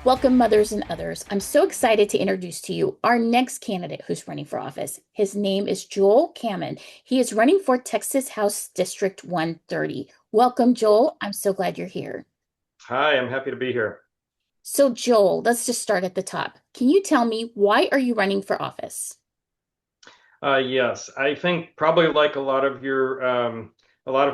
Welcome, mothers and others. I'm so excited to introduce to you our next candidate who's running for office. His name is Joel Camann. He is running for Texas House District 130. Welcome, Joel. I'm so glad you're here. Hi, I'm happy to be here. So, Joel, let's just start at the top. Can you tell me why are you running for office? Yes, I think probably like a lot of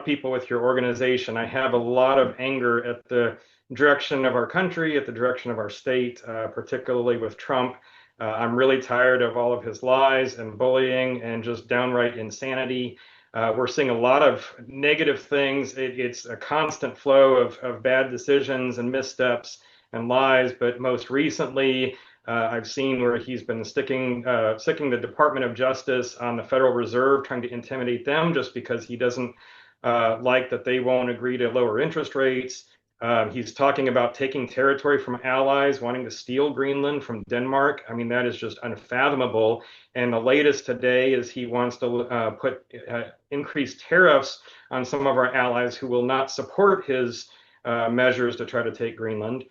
people with your organization, I have a lot of anger at the direction of our country, at the direction of our state, particularly with Trump. I'm really tired of all of his lies and bullying and just downright insanity. We're seeing a lot of negative things. It's a constant flow of bad decisions and missteps and lies, but most recently, I've seen where he's been sticking the Department of Justice on the Federal Reserve, trying to intimidate them just because he doesn't like that they won't agree to lower interest rates. He's talking about taking territory from allies, wanting to steal Greenland from Denmark. I mean, that is just unfathomable. And the latest today is he wants to put increased tariffs on some of our allies who will not support his measures to try to take Greenland.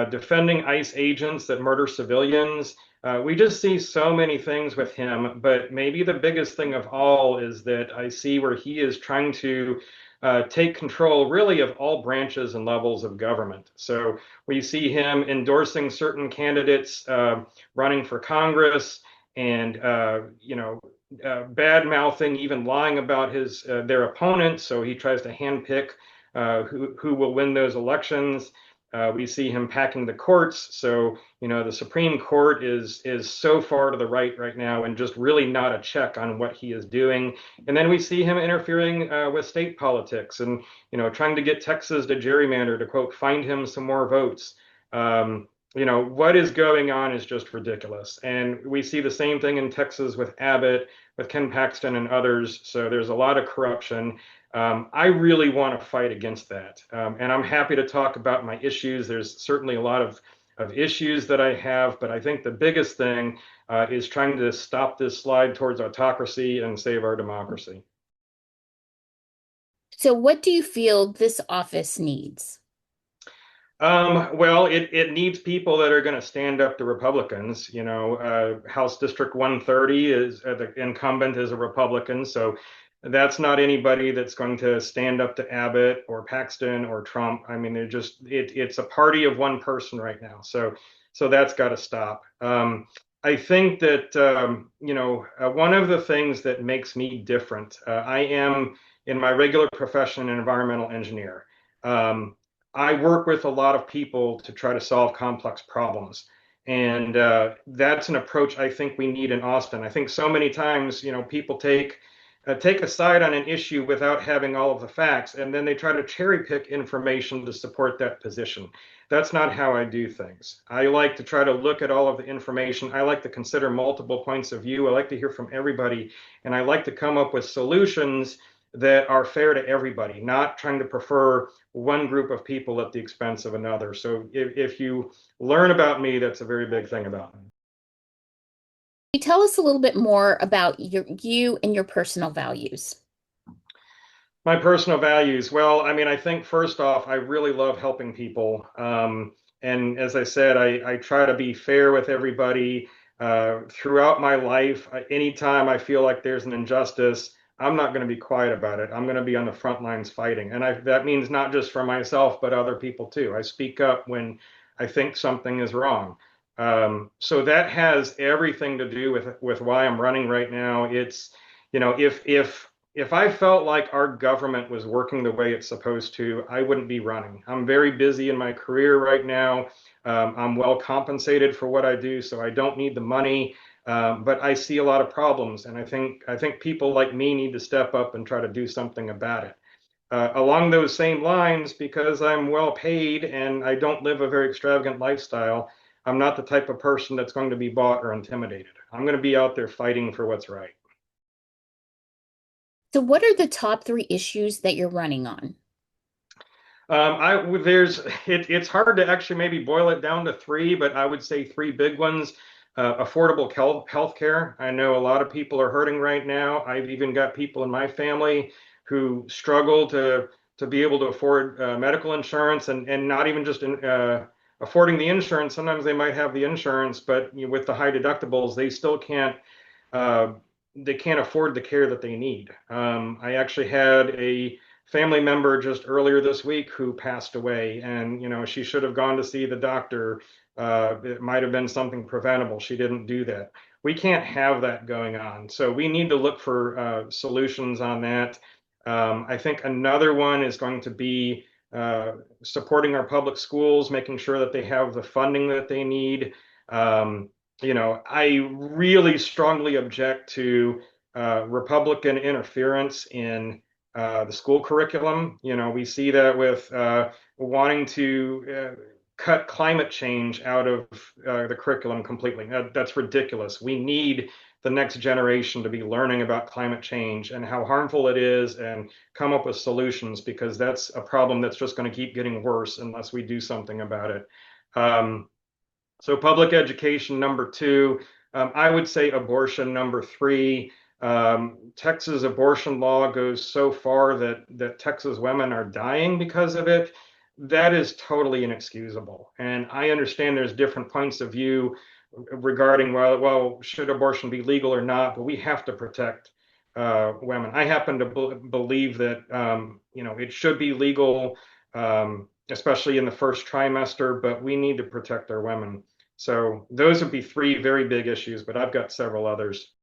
Defending ICE agents that murder civilians. We just see so many things with him, but maybe the biggest thing of all is that I see where he is trying to take control really of all branches and levels of government. So we see him endorsing certain candidates running for Congress and bad mouthing, even lying about his their opponents. So he tries to handpick who will win those elections. We see him packing the courts. So, the Supreme Court is so far to the right now and just really not a check on what he is doing. And then we see him interfering with state politics and, trying to get Texas to gerrymander to quote, find him some more votes. What is going on is just ridiculous. And we see the same thing in Texas with Abbott, with Ken Paxton and others. So there's a lot of corruption. I really want to fight against that. And I'm happy to talk about my issues. There's certainly a lot of issues that I have, but I think the biggest thing is trying to stop this slide towards autocracy and save our democracy. So, what do you feel this office needs? Well, it needs people that are going to stand up to Republicans. House District 130 is the incumbent is a Republican, so that's not anybody that's going to stand up to Abbott or Paxton or Trump. I mean, it's a party of one person right now. So that's got to stop. I think that one of the things that makes me different. I am in my regular profession an environmental engineer. Um, I work with a lot of people to try to solve complex problems. And that's an approach I think we need in Austin. I think so many times, people take a side on an issue without having all of the facts, and then they try to cherry pick information to support that position. That's not how I do things. I like to try to look at all of the information. I like to consider multiple points of view. I like to hear from everybody, and I like to come up with solutions that are fair to everybody, not trying to prefer one group of people at the expense of another. So if you learn about me, that's a very big thing about me. Can you tell us a little bit more about you and your personal values? My personal values. Well, I mean, I think first off, I really love helping people. And as I said, I try to be fair with everybody throughout my life. Anytime I feel like there's an injustice, I'm not going to be quiet about it. I'm going to be on the front lines fighting. And that means not just for myself, but other people too. I speak up when I think something is wrong. So that has everything to do with why I'm running right now. It's, if I felt like our government was working the way it's supposed to, I wouldn't be running. I'm very busy in my career right now. I'm well compensated for what I do, so I don't need the money. But I see a lot of problems, and I think people like me need to step up and try to do something about it. Along those same lines, because I'm well paid and I don't live a very extravagant lifestyle, I'm not the type of person that's going to be bought or intimidated. I'm going to be out there fighting for what's right. So, what are the top three issues that you're running on? It's hard to actually maybe boil it down to three, but I would say three big ones. Affordable health care. I know a lot of people are hurting right now. I've even got people in my family who struggle to be able to afford medical insurance and not even just affording the insurance. Sometimes they might have the insurance, but with the high deductibles, uh, they can't afford the care that they need. I actually had a family member just earlier this week who passed away, and she should have gone to see the doctor. It might have been something preventable. She didn't do that. We can't have that going on. So we need to look for solutions on that. I think another one is going to be supporting our public schools, making sure that they have the funding that they need. Um, I really strongly object to Republican interference in the school curriculum. We see that with wanting to cut climate change out of the curriculum completely. That's ridiculous. We need the next generation to be learning about climate change and how harmful it is and come up with solutions, because that's a problem that's just going to keep getting worse unless we do something about it. Um, so public education, number two. I would say abortion, number three. Texas abortion law goes so far that Texas women are dying because of it. That is totally inexcusable. And I understand there's different points of view regarding, well, should abortion be legal or not? But we have to protect women. I happen to believe that it should be legal, especially in the first trimester, but we need to protect our women. So those would be three very big issues, but I've got several others.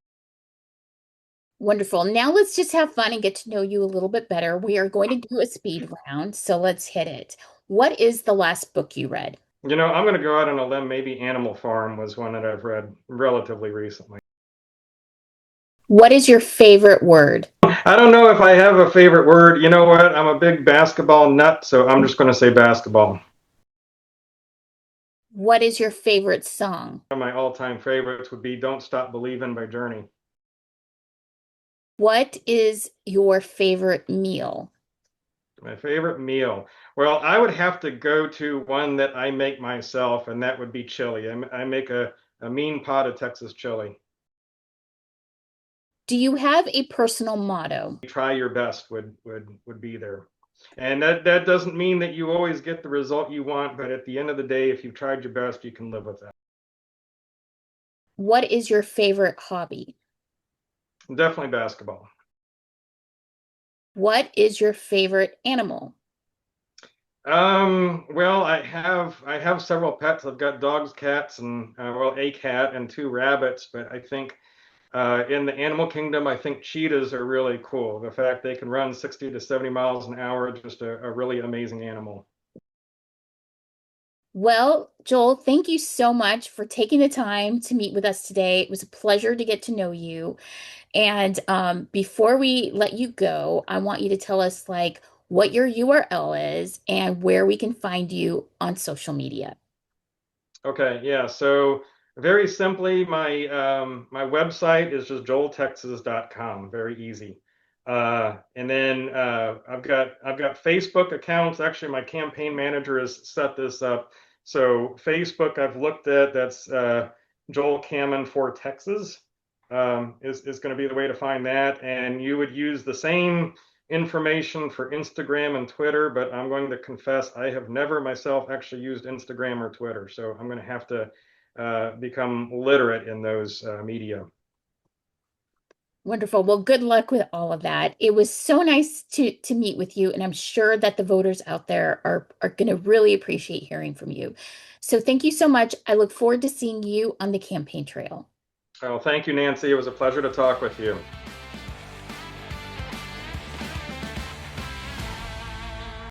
Wonderful. Now let's just have fun and get to know you a little bit better. We are going to do a speed round, so let's hit it. What is the last book you read? I'm going to go out on a limb. Maybe Animal Farm was one that I've read relatively recently. What is your favorite word? I don't know if I have a favorite word. You know what? I'm a big basketball nut, so I'm just going to say basketball. What is your favorite song? One of my all-time favorites would be "Don't Stop Believin'" by Journey. What is your favorite meal? My favorite meal. Well, I would have to go to one that I make myself, and that would be chili. I make a mean pot of Texas chili. Do you have a personal motto? Try your best would be there. And that doesn't mean that you always get the result you want, but at the end of the day, if you've tried your best, you can live with that. What is your favorite hobby? Definitely basketball. What is your favorite animal? Well, I have several pets. I've got dogs, cats, and well, a cat and two rabbits. But I think in the animal kingdom, I think cheetahs are really cool. The fact they can run 60 to 70 miles an hour, just a really amazing animal. Well, Joel, thank you so much for taking the time to meet with us today. It was a pleasure to get to know you. And before we let you go, I want you to tell us like what your URL is and where we can find you on social media. Okay, yeah. So very simply, my website is just joeltexas.com. Very easy. And then I've got Facebook accounts. Actually, my campaign manager has set this up. So Facebook, I've looked at. That's Joel Camann for Texas. Is going to be the way to find that. And you would use the same information for Instagram and Twitter, but I'm going to confess I have never myself actually used Instagram or Twitter, so I'm going to have to become literate in those media. Wonderful. Well, good luck with all of that. It was so nice to meet with you, and I'm sure that the voters out there are going to really appreciate hearing from you. So thank you so much. I look forward to seeing you on the campaign trail. Well, thank you, Nancy. It was a pleasure to talk with you.